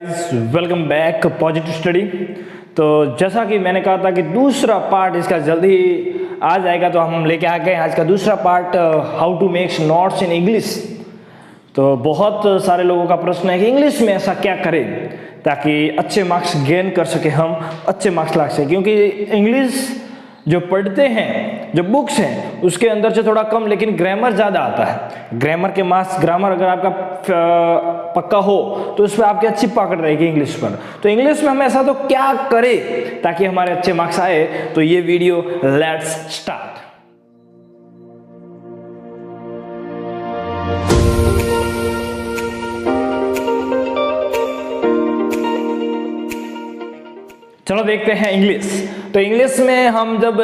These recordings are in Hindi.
Welcome back positive study. तो जैसा कि मैंने कहा था कि दूसरा पार्ट इसका जल्दी ही आ जाएगा, तो हम लेके आ गए आज का दूसरा part, how to make notes in English. तो बहुत सारे लोगों का प्रश्न है कि इंग्लिश में ऐसा क्या करें ताकि अच्छे मार्क्स गेन कर सके, हम अच्छे मार्क्स ला सकें, क्योंकि इंग्लिश जो पढ़ते हैं, जो बुक्स हैं, उसके अंदर से थोड़ा कम लेकिन ग्रामर ज़्यादा आता है। ग्रामर के मार्क्स, ग्रामर अगर आपका पक्का हो तो उस पर आपकी अच्छी पकड़ रहेगी इंग्लिश पर। तो इंग्लिश में हम ऐसा तो क्या करें ताकि हमारे अच्छे मार्क्स आए, तो ये वीडियो लेट्स स्टार्ट। चलो देखते हैं इंग्लिश। तो इंग्लिश में हम जब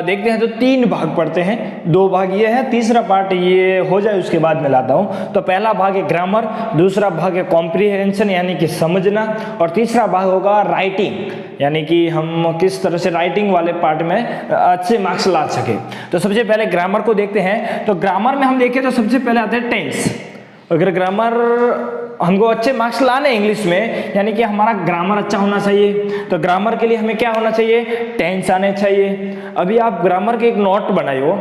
देखते हैं तो तीन भाग पढ़ते हैं, दो भाग ये है, तीसरा पार्ट ये हो जाए उसके बाद मैं लाता हूँ। तो पहला भाग है ग्रामर, दूसरा भाग है कॉम्प्रिहेंशन यानी कि समझना, और तीसरा भाग होगा राइटिंग यानी कि हम किस तरह से राइटिंग वाले पार्ट में अच्छे मार्क्स ला सके। तो सबसे पहले ग्रामर को देखते हैं। तो ग्रामर में हम देखें तो सबसे पहले आते हैं टेंस। अगर ग्रामर हमको अच्छे मार्क्स लाने इंग्लिश में, यानी कि हमारा ग्रामर अच्छा होना चाहिए, तो ग्रामर के लिए हमें क्या होना चाहिए, टेंस आने चाहिए। अभी आप ग्रामर के एक नोट बनाए हो,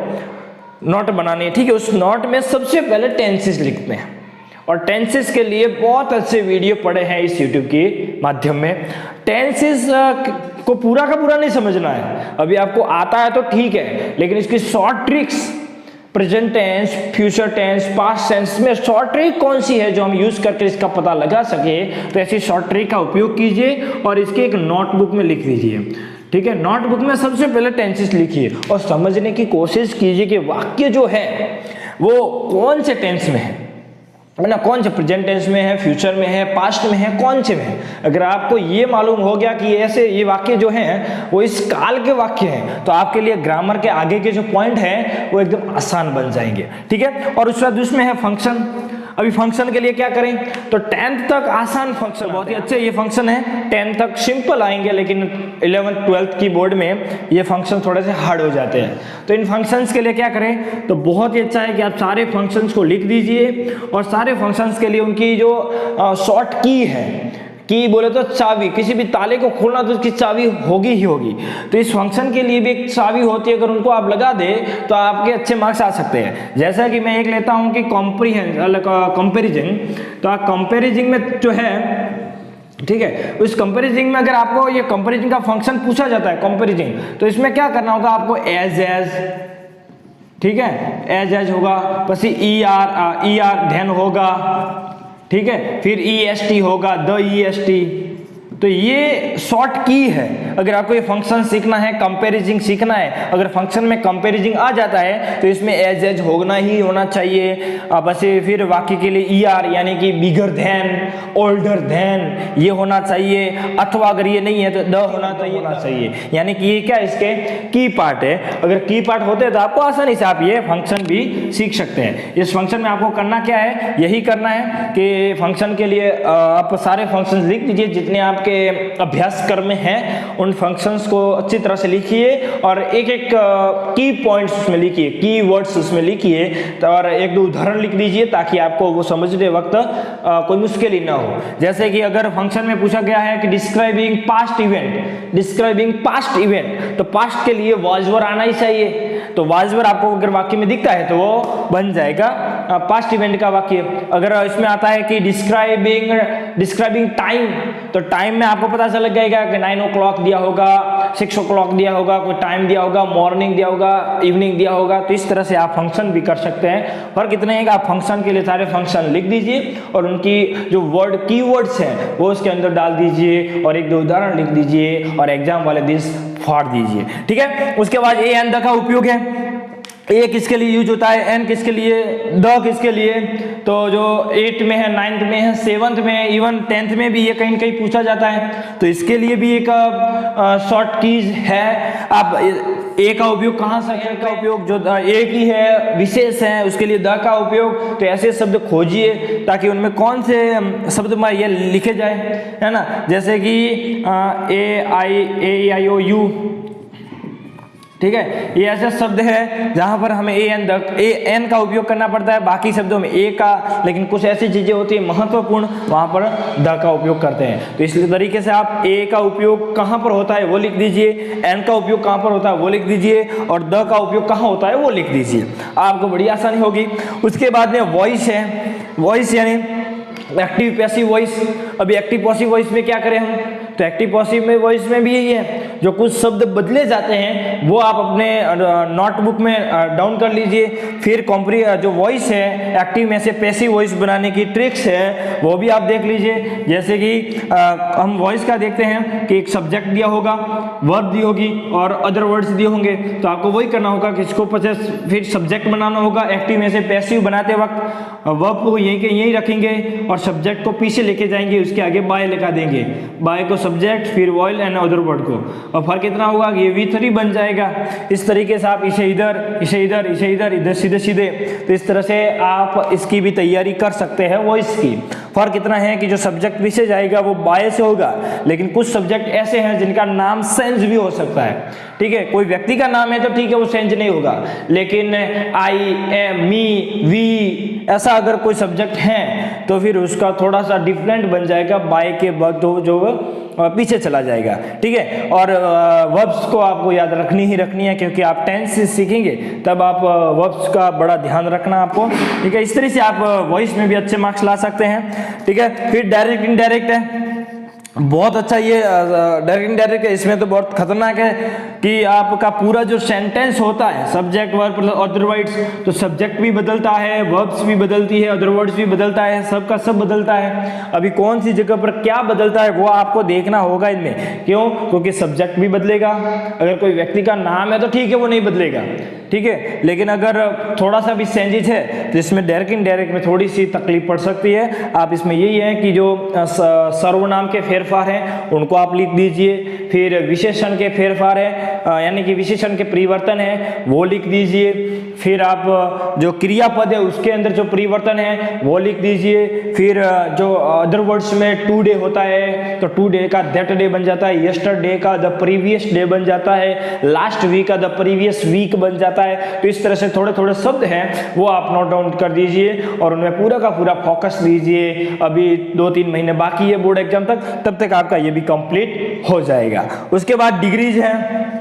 नोट बनानी है, ठीक है। उस नोट में सबसे पहले टेंसेस लिखते हैं, और टेंसेस के लिए बहुत अच्छे वीडियो पड़े हैं इस यूट्यूब के माध्यम में। टेंसेस को पूरा का पूरा नहीं समझना है, अभी आपको आता है तो ठीक है, लेकिन इसकी short tricks, present tense, future tense, past tense में शॉर्ट ट्रिक कौन सी है जो हम यूज करके इसका पता लगा सके, तो ऐसी शॉर्ट ट्रिक का उपयोग कीजिए और इसके एक नोटबुक में लिख दीजिए, ठीक है। नोटबुक में सबसे पहले टेंसेस लिखिए और समझने की कोशिश कीजिए कि वाक्य जो है वो कौन से टेंस में है ना, कौन से प्रेजेंट टेंस में है, फ्यूचर में है, पास्ट में है, कौन से में है। अगर आपको ये मालूम हो गया कि ऐसे ये वाक्य जो हैं वो इस काल के वाक्य हैं, तो आपके लिए ग्रामर के आगे के जो पॉइंट हैं वो एकदम आसान बन जाएंगे, ठीक है। और उसके बाद उसमें है फंक्शन। अभी फंक्शन के लिए क्या करें, तो 10th तक आसान फंक्शन, बहुत ही अच्छे ये फंक्शन है। 10th तक सिंपल आएंगे, लेकिन 11th 12th की बोर्ड में ये फंक्शन थोड़े से हार्ड हो जाते हैं। तो इन फंक्शंस के लिए क्या करें, तो बहुत ही अच्छा है कि आप सारे फंक्शंस को लिख दीजिए, और सारे फंक्शंस के लिए उनकी जो शॉर्ट की है, की बोले तो चाबी, किसी भी ताले को खोलना तो उसकी चाबी होगी ही होगी, तो इस फंक्शन के लिए भी एक चाबी होती है। अगर उनको आप लगा दे तो आपके अच्छे मार्क्स आ सकते हैं। जैसा कि मैं एक लेता हूं कि कंपेरिजन, तो आप कंपेरिजन में जो है, ठीक है, उस कंपेरिजन में अगर आपको ये कंपेरिजन का फंक्शन पूछा जाता है कंपेरिजन, तो इसमें क्या करना होगा आपको, एज, ठीक है, एज होगा, बस ई आर धैन होगा, ठीक है, फिर EST होगा, द EST। तो ये शॉर्ट की है। अगर आपको ये फंक्शन सीखना है, कंपैरिजन सीखना है, अगर फंक्शन में कंपैरिजन आ जाता है तो इसमें एज होना ही होना चाहिए। बस फिर वाक्य के लिए ER यानी कि बिगर देन, ओल्डर देन ये होना चाहिए, अथवा अगर ये नहीं है तो द होना चाहिए। यानी कि ये क्या इसके की पार्ट है। अगर की पार्ट होते हैं तो आपको आसानी से आप ये फंक्शन भी सीख सकते हैं। इस फंक्शन में आपको करना क्या है, यही करना है कि फंक्शन के लिए आप सारे फंक्शन लिख दीजिए जितने आपके अभ्यास क्रम में हैं, उन फंक्शंस को अच्छी तरह से लिखिए और एक एक की पॉइंट्स उसमें लिखिए, की वर्ड्स उसमें लिखिए, और एक दो उदाहरण लिख दीजिए ताकि आपको वो समझते वक्त कोई मुश्किल ही ना हो। जैसे कि अगर फंक्शन में पूछा गया है कि डिस्क्राइबिंग पास्ट इवेंट, तो पास्ट के लिए वाज वर आना ही चाहिए। तो वाज वर आपको अगर वाक्य में दिखता है तो वो बन जाएगा पास्ट इवेंट का वाक्य। अगर इसमें आता है कि डिस्क्राइबिंग टाइम, तो टाइम में आपको पता चल जाएगा कि 9 o'clock दिया होगा, 6 o'clock दिया होगा, कोई टाइम दिया होगा, मॉर्निंग दिया होगा, इवनिंग दिया होगा। तो इस तरह से आप फंक्शन भी कर सकते हैं। फर्क इतना है कि आप फंक्शन के लिए सारे फंक्शन लिख दीजिए और उनकी जो वर्ड कीवर्ड्स हैं वो उसके अंदर डाल दीजिए और एक दो उदाहरण लिख दीजिए और एग्जाम वाले दिन फाड़ दीजिए, ठीक है। उसके बाद ए एंड द का उपयोग है। ए किसके लिए यूज होता है, एन किसके लिए, द किसके लिए, तो जो 8 में है, 9th में है, 7th में है, इवन 10th में भी ये कहीं कहीं पूछा जाता है। तो इसके लिए भी एक शॉर्ट कीज है। आप ए का उपयोग कहाँ से, ए का उपयोग जो ए की है विशेष है उसके लिए द का उपयोग। तो ऐसे शब्द खोजिए ताकि उनमें कौन से शब्द में ये लिखे जाए, है ना। जैसे कि A I O U, ठीक है। ये ऐसा शब्द है जहां पर हमें एन का उपयोग करना पड़ता है, बाकी शब्दों में ए का, लेकिन कुछ ऐसी चीजें होती है महत्वपूर्ण, वहां पर द का उपयोग करते हैं। तो इस तरीके से आप ए का उपयोग कहां पर होता है वो लिख दीजिए, एन का उपयोग कहां पर होता है वो लिख दीजिए, और द का उपयोग कहां होता है वो लिख दीजिए, आपको बड़ी आसानी होगी। उसके बाद में वॉइस है, वॉइस यानी एक्टिव पैसिव वॉइस। अभी एक्टिव पैसिव वॉइस में क्या करें हम, तो एक्टिव पैसिव वॉइस में भी यही है, जो कुछ शब्द बदले जाते हैं वो आप अपने नोटबुक में डाउन कर लीजिए। फिर जो वॉइस है एक्टिव में से पैसिव वॉइस बनाने की ट्रिक्स है वो भी आप देख लीजिए। जैसे कि हम वॉइस का देखते हैं कि एक सब्जेक्ट दिया होगा, वर्ब दी होगी और अदर वर्ड्स दिए होंगे, तो आपको वही करना होगा कि इसको फिर सब्जेक्ट बनाना होगा। एक्टिव में से पैसिव बनाते वक्त वर्ब को यहीं के यहीं रखेंगे और सब्जेक्ट को पीछे लेके जाएंगे, उसके आगे बाय लगा देंगे, बाय को सब्जेक्ट फिर वॉइल एंड अदर वर्ड को, और फर्क इतना होगा कि ये V3 बन जाएगा। इस तरीके से आप इसे इधर इसे इधर इसे इधर इधर सीधे सीधे, तो इस तरह से आप इसकी भी तैयारी कर सकते हैं वॉइस की। फर्क इतना है कि जो सब्जेक्ट पीछे जाएगा वो बाय से होगा, लेकिन कुछ सब्जेक्ट ऐसे हैं जिनका नाम सेंस भी हो सकता है, ठीक है। कोई व्यक्ति का नाम है तो ठीक है वो सेंस नहीं होगा, लेकिन आई, एम, मी, वी ऐसा अगर कोई सब्जेक्ट है तो फिर उसका थोड़ा सा डिफरेंट बन जाएगा, बाय के बाद जो पीछे चला जाएगा, ठीक है। और वर्ब्स को आपको याद रखनी ही रखनी है, क्योंकि आप टेंस सीखेंगे तब आप वर्ब्स का बड़ा ध्यान रखना आपको, ठीक है। इस तरह से आप वॉइस में भी अच्छे मार्क्स ला सकते हैं, ठीक है। फिर डायरेक्ट इनडायरेक्ट है, बहुत अच्छा ये डायरेक्ट इनडायरेक्ट है। इसमें तो बहुत खतरनाक है कि आपका पूरा जो सेंटेंस होता है सब्जेक्ट वर्ब अदर वर्ड्स, तो सब्जेक्ट भी बदलता है, वर्ब्स भी बदलती है, अदर वर्ड्स भी बदलता है, सबका सब बदलता है। अभी कौन सी जगह पर क्या बदलता है वो आपको देखना होगा इनमें, क्यों, क्योंकि सब्जेक्ट भी बदलेगा। अगर कोई व्यक्ति का नाम है तो ठीक है वो नहीं बदलेगा, ठीक है, लेकिन अगर थोड़ा सा भी चेंजेस है तो इसमें डायरेक्ट इनडायरेक्ट में थोड़ी सी तकलीफ पड़ सकती है। आप इसमें यही है कि जो सर्वनाम के फेरफार हैं उनको आप लिख दीजिए, फिर विशेषण के फेरफार है यानी कि विशेषण के परिवर्तन है वो लिख दीजिए, फिर आप जो क्रियापद है उसके अंदर जो परिवर्तन है वो लिख दीजिए, फिर जो अदर वर्ड्स में टू डे होता है तो टू डे का दैट डे बन जाता है, यस्टरडे का द प्रीवियस डे बन जाता है, लास्ट वीक का द प्रीवियस वीक बन जाता है। तो इस तरह से थोड़े थोड़े शब्द हैं वो आप नोट डाउन कर दीजिए और उनमें पूरा का पूरा फोकस दीजिए। अभी 2-3 महीने बाकी है बोर्ड एग्जाम तक, तब तक आपका ये भी कंप्लीट हो जाएगा। उसके बाद डिग्रीज है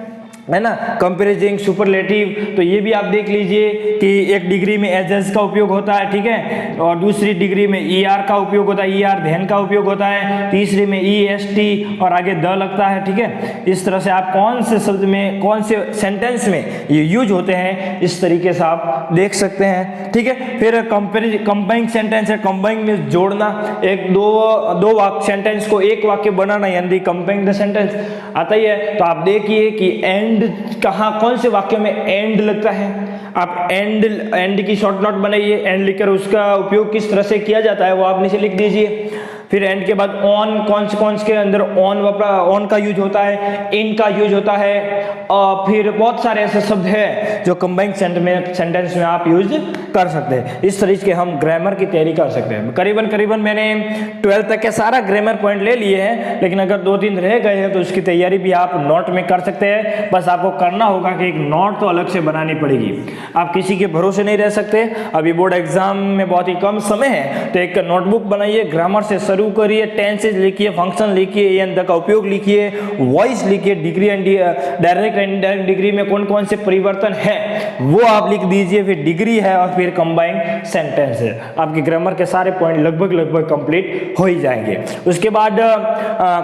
ना, कंपैरिजन, सुपरलेटिव, तो ये भी आप देख लीजिए कि एक डिग्री में एजेंस का उपयोग होता है, ठीक है, और दूसरी डिग्री में ER का उपयोग होता है, ER धेन का उपयोग होता है, तीसरे में EST और आगे द लगता है, ठीक है। इस तरह से आप कौन से शब्द में कौन से सेंटेंस में ये यूज होते हैं इस तरीके से आप देख सकते हैं, ठीक है। फिर कंबाइंग सेंटेंस है, कंबाइंग में जोड़ना, एक दो वाक्य सेंटेंस को एक वाक्य बनाना यानी कंबाइंड सेंटेंस आता ही है। तो आप देखिए कि एंड कहाँ कौन से वाक्य में एंड लगता है, आप एंड की शॉर्ट नोट बनाइए, एंड लिखकर उसका उपयोग किस तरह से किया जाता है वो आप नीचे लिख दीजिए। फिर एंड के बाद ऑन, कौन के अंदर ऑन का यूज होता है, इन का यूज होता है, और फिर बहुत सारे ऐसे शब्द हैं जो कंबाइंड सेंटेंस में आप यूज कर सकते हैं। इस तरीके के हम ग्रामर की तैयारी कर सकते हैं। करीबन मैंने 12 तक के सारा ग्रामर पॉइंट ले लिए हैं, लेकिन अगर 2-3 रह गए हैं तो उसकी तैयारी भी आप नोट में कर सकते हैं। बस आपको करना होगा कि एक नोट तो अलग से बनानी पड़ेगी, आप किसी के भरोसे नहीं रह सकते। अभी बोर्ड एग्जाम में बहुत ही कम समय है, तो एक नोटबुक बनाइए, ग्रामर से शुरू करिए, टेंसेज लिखिए, फंक्शन लिखिए, एंड का उपयोग लिखिए, वॉइस लिखिए, degree and direct and indirect degree में कौन कौन से परिवर्तन है वो आप लिख दीजिए, फिर डिग्री है और फिर कंबाइंड सेंटेंस है। आपके ग्रामर के सारे पॉइंट लगभग कंप्लीट हो ही जाएंगे। उसके बाद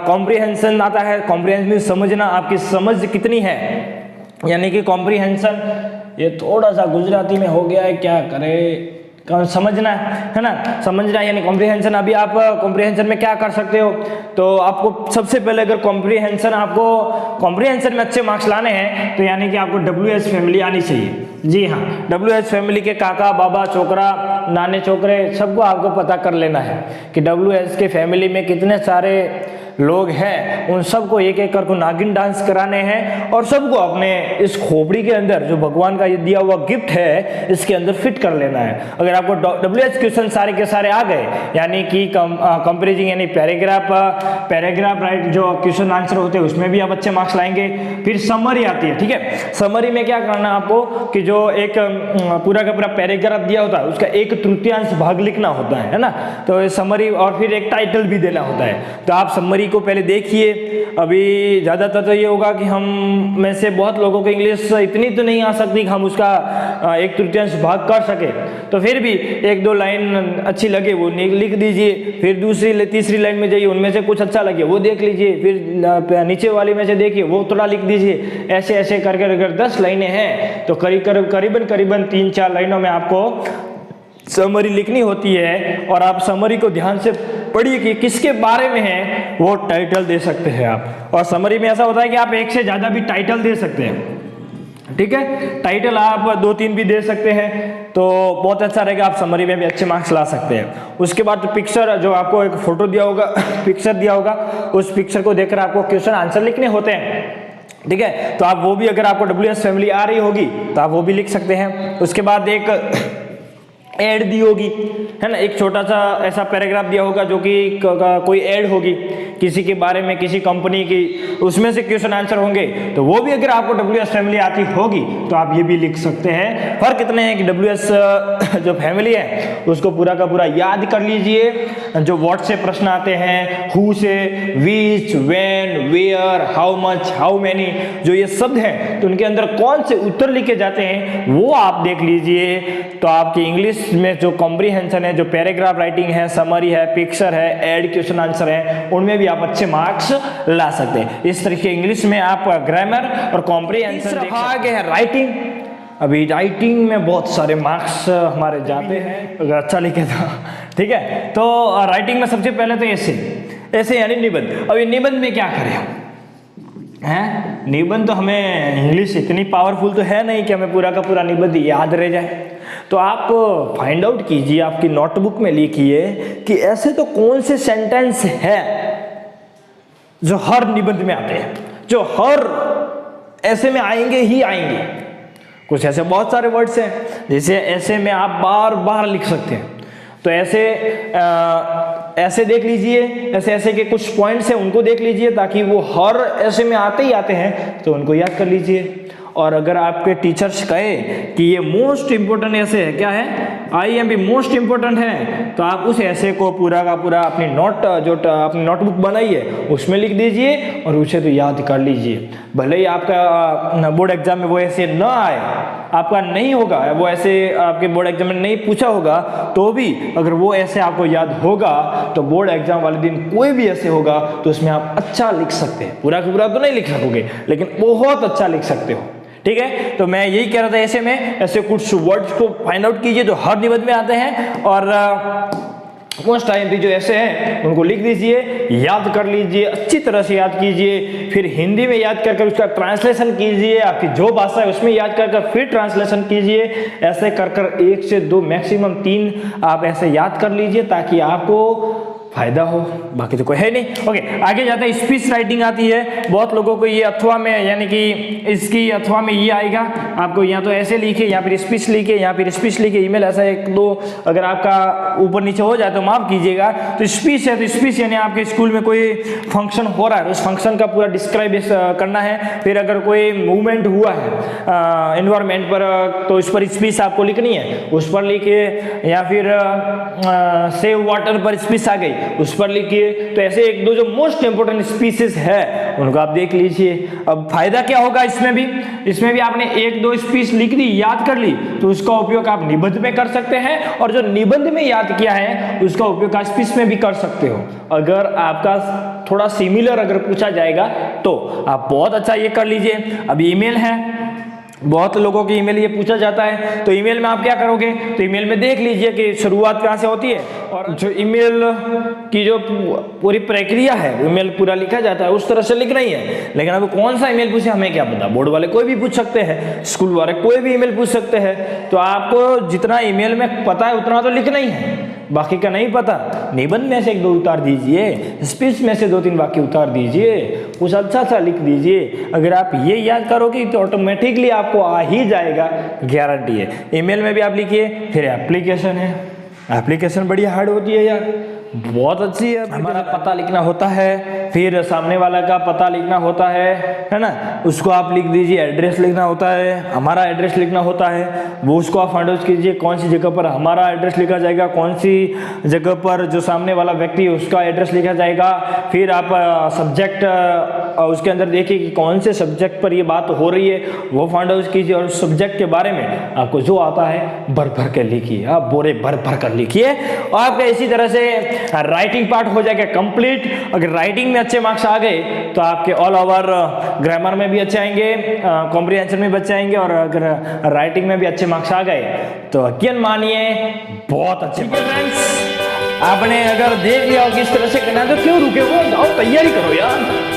कॉम्प्रिहेंशन आता है। कॉम्प्रिहेंशन समझना, आपकी समझ कितनी है, यानी कि कॉम्प्रिहेंशन, ये थोड़ा सा गुजराती में हो गया है, क्या करे, समझना है ना, समझना यानी कॉम्प्रिहेंशन। अभी आप कॉम्प्रिहेंशन में क्या कर सकते हो, तो आपको सबसे पहले अगर कॉम्प्रिहेंशन में अच्छे मार्क्स लाने हैं तो यानी कि आपको WH फैमिली आनी चाहिए। जी हाँ, WH फैमिली के काका, बाबा, छोकरा, नाने, छोकरे सबको आपको पता कर लेना है कि WH के फैमिली में कितने सारे लोग हैं उन सबको एक एक करके नागिन डांस कराने हैं और सबको अपने इस खोपड़ी के अंदर जो भगवान का ये दिया हुआ गिफ्ट है इसके अंदर फिट कर लेना है। अगर आपको WH क्वेश्चन सारे के सारे आ गए, यानी कि कंपेरिजिंग यानी पैराग्राफ राइट जो क्वेश्चन आंसर होते हैं उसमें भी आप अच्छे मार्क्स लाएंगे। फिर समरी आती है, ठीक है। समरी में क्या करना है आपको कि जो एक पूरा का पूरा पैराग्राफ दिया होता है उसका 1/3 भाग लिखना होता है ना, तो समरी और फिर एक टाइटल भी देना होता है। तो आप समरी को पहले देखिए। अभी ज़्यादातर तो ये होगा कि हम में से बहुत लोगों को इंग्लिश इतनी तो नहीं आ सकती कि हम उसका 1/3 भाग कर सके, तो फिर भी 1-2 लाइन अच्छी लगे वो लिख दीजिए। फिर दूसरी तीसरी लाइन में जाइए, उनमें से कुछ अच्छा लगे वो देख लीजिए। फिर नीचे वाले में से देखिए वो थोड़ा लिख दीजिए। ऐसे ऐसे करके अगर 10 लाइनें हैं तो करीबन 3-4 लाइनों में आपको समरी लिखनी होती है। और आप समरी को ध्यान से पढ़िए कि किसके बारे में है, वो टाइटल दे सकते हैं आप। और समरी में ऐसा होता है कि आप एक से ज़्यादा भी टाइटल दे सकते हैं, ठीक है। टाइटल आप 2-3 भी दे सकते हैं तो बहुत अच्छा रहेगा, आप समरी में भी अच्छे मार्क्स ला सकते हैं। उसके बाद पिक्चर, जो आपको एक फोटो दिया होगा पिक्चर दिया होगा, उस पिक्चर को देखकर आपको क्वेश्चन आंसर लिखने होते हैं, ठीक है। तो आप वो भी, अगर आपको WH फैमिली आ रही होगी तो आप वो भी लिख सकते हैं। उसके बाद एक एड दी होगी, है ना, एक छोटा सा ऐसा पैराग्राफ दिया होगा जो कि कोई एड होगी किसी के बारे में, किसी कंपनी की, उसमें से क्वेश्चन आंसर होंगे, तो वो भी अगर आपको WH फैमिली आती होगी तो आप ये भी लिख सकते हैं। फर्क इतने हैं कि WH जो फैमिली है उसको पूरा का पूरा याद कर लीजिए। जो वर्ड से प्रश्न आते हैं, हु से, which, when, where, how much, how many, जो ये शब्द हैं तो उनके अंदर कौन से उत्तर लिखे जाते हैं वो आप देख लीजिए। तो आपकी इंग्लिश में जो कॉम्प्रिहेंशन है, जो पैराग्राफ राइटिंग है, समरी है, पिक्चर है, एड, क्वेश्चन आंसर है, उनमें भी आप अच्छे मार्क्स ला सकते हैं। इस तरीके इंग्लिश में आप ग्रामर और कॉम्प्रिहेंशन आगे है राइटिंग। अभी राइटिंग में बहुत सारे मार्क्स हमारे जाते हैं अगर अच्छा लिखे तो, ठीक है। तो राइटिंग में सबसे पहले तो ऐसे यानी निबंध। अभी निबंध में क्या करें हैं? निबंध तो हमें इंग्लिश इतनी पावरफुल तो है नहीं कि हमें पूरा का पूरा निबंध याद रह जाए। तो आप फाइंड आउट कीजिए, आपकी नोटबुक में लिखिए कि ऐसे तो कौन से सेंटेंस है जो हर निबंध में आते हैं, जो हर ऐसे में आएंगे ही आएंगे। कुछ ऐसे बहुत सारे वर्ड्स हैं जैसे ऐसे में आप बार बार लिख सकते हैं, तो ऐसे देख लीजिए, ऐसे के कुछ पॉइंट्स हैं उनको देख लीजिए ताकि वो हर ऐसे में आते ही आते हैं तो उनको याद कर लीजिए। और अगर आपके टीचर्स कहे कि ये मोस्ट इंपोर्टेंट ऐसे है, क्या है, IMP मोस्ट इंपोर्टेंट है, तो आप उस ऐसे को पूरा का पूरा अपनी अपनी नोटबुक बनाइए उसमें लिख दीजिए और उसे तो याद कर लीजिए। भले ही आपका बोर्ड एग्जाम में वो ऐसे ना आए, आपका नहीं होगा वो ऐसे, आपके बोर्ड एग्जाम में नहीं पूछा होगा, तो भी अगर वो ऐसे आपको याद होगा तो बोर्ड एग्जाम वाले दिन कोई भी ऐसे होगा तो उसमें आप अच्छा लिख सकते हैं। पूरा का पूरा तो नहीं लिख सकोगे लेकिन बहुत अच्छा लिख सकते हो, ठीक है। तो मैं यही कह रहा था, ऐसे में ऐसे कुछ वर्ड्स को फाइंड आउट कीजिए जो हर निबंध में आते हैं और मोस्ट IMP जो ऐसे हैं उनको लिख दीजिए, याद कर लीजिए, अच्छी तरह से याद कीजिए। फिर हिंदी में याद कर उसका ट्रांसलेशन कीजिए, आपकी जो भाषा है उसमें याद कर फिर ट्रांसलेशन कीजिए। ऐसे कर 1 से 2 मैक्सिमम 3 आप ऐसे याद कर लीजिए ताकि आपको फायदा हो, बाकी तो कोई है नहीं। ओके, आगे जाते हैं। स्पीच राइटिंग आती है बहुत लोगों को, ये अथवा में, यानी कि इसकी अथवा में ये आएगा आपको, या तो ऐसे लिखे या फिर स्पीच लिखे या फिर स्पीच लिखे। ईमेल ऐसा 1-2 अगर आपका ऊपर नीचे हो जाए तो माफ कीजिएगा। तो स्पीच है तो स्पीच यानी आपके स्कूल में कोई फंक्शन हो रहा है उस फंक्शन का पूरा डिस्क्राइब करना है। फिर अगर कोई मूवमेंट हुआ है एनवायरमेंट पर तो उस पर स्पीच आपको लिखनी है, उस पर लिखिए। या फिर सेव वाटर पर स्पीच आ गई उस पर लिखिए। तो ऐसे 1-2 जो मोस्ट इंपोर्टेंट स्पीचेस है उनको आप देख लीजिए। अब फायदा क्या होगा इसमें भी आपने 1-2 स्पीच लिख दी, याद कर ली, तो उसका उपयोग आप निबंध में कर सकते हैं और जो निबंध में याद किया है उसका उपयोग आप स्पीच में भी कर सकते हो। अगर आपका थोड़ा सिमिलर अगर पूछा जाएगा तो आप बहुत अच्छा ये कर लीजिए। अब ईमेल है, बहुत लोगों की ईमेल ये पूछा जाता है, तो ईमेल में आप क्या करोगे, तो ईमेल में देख लीजिए कि शुरुआत कहाँ से होती है और जो ईमेल की जो पूरी प्रक्रिया है, ईमेल पूरा लिखा जाता है उस तरह से लिखना ही है। लेकिन अब कौन सा ईमेल पूछे हमें क्या पता, बोर्ड वाले कोई भी पूछ सकते हैं, स्कूल वाले कोई भी ईमेल पूछ सकते हैं। तो आपको जितना ईमेल में पता है उतना तो लिखना ही है, बाकी का नहीं पता, निबंध में से 1-2 उतार दीजिए, स्पीच में से 2-3 वाक्य उतार दीजिए, कुछ अच्छा सा लिख दीजिए। अगर आप ये याद करोगे तो ऑटोमेटिकली आपको आ ही जाएगा, गारंटी है। ईमेल में भी आप लिखिए। फिर एप्लीकेशन है, एप्लीकेशन बड़ी हार्ड होती है यार, बहुत अच्छी है। हमारा पता लिखना होता है, फिर सामने वाला का पता लिखना होता है ना, उसको आप लिख दीजिए। एड्रेस लिखना होता है, हमारा एड्रेस लिखना होता है, वो उसको आप फाइंड आउट कीजिए कौन सी जगह पर हमारा एड्रेस लिखा जाएगा, कौन सी जगह पर जो सामने वाला व्यक्ति है उसका एड्रेस लिखा जाएगा। फिर आप सब्जेक्ट उसके अंदर देखिए कि कौन से सब्जेक्ट पर ये बात हो रही है, वो फाइंड आउट कीजिए। और सब्जेक्ट के बारे में आपको जो आता है भर भर कर लिखिए, आप बोरे भर भर कर लिखिए। और आपका इसी तरह से राइटिंग पार्ट हो जाएगा कंप्लीट। अगर राइटिंग में अच्छे मार्क्स आ गए तो आपके ऑल ओवर ग्रामर में भी अच्छे आएंगे, कॉम्प्रिहेंशन में भी अच्छे आएंगे, और अगर राइटिंग में भी अच्छे मार्क्स आ गए तो यकीन मानिए बहुत अच्छे। फ्रेंड्स, आपने अगर देख लिया हो किस तरह से करना है तो क्यों रुके हो, जाओ तैयारी करो यार।